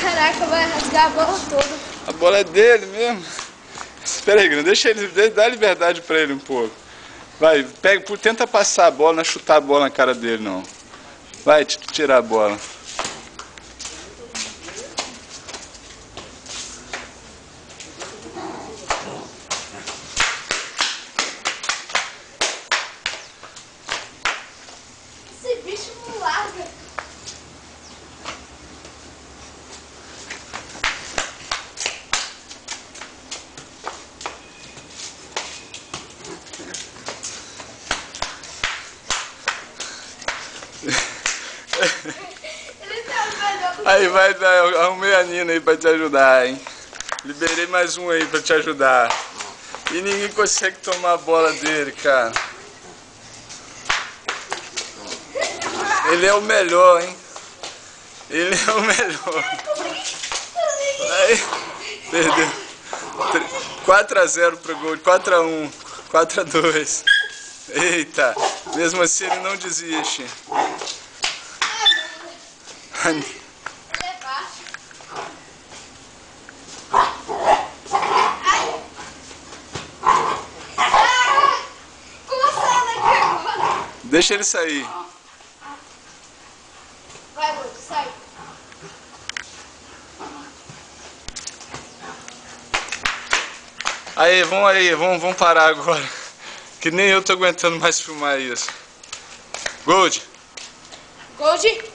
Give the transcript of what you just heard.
Caraca, vai rasgar a bola toda. A bola é dele mesmo. Espera aí, deixa ele, dá liberdade pra ele um pouco. Vai, pega, tenta passar a bola, não é chutar a bola na cara dele, não. Vai, tirar a bola. Esse bicho não larga. Ele tá melhor. Aí vai, arrumei a Nina aí pra te ajudar, hein. Liberei mais um aí pra te ajudar. E ninguém consegue tomar a bola dele, cara. Ele é o melhor, hein. Ele é o melhor. Aí, perdeu. 4-0 pro gol, 4-1, 4-2. Eita, mesmo assim ele não desiste. Ele é baixo. Como sai daqui agora? Deixa ele sair. Vai, Boto, sai. Aí, vamos parar agora. Que nem eu tô aguentando mais filmar isso. Gold. Gold.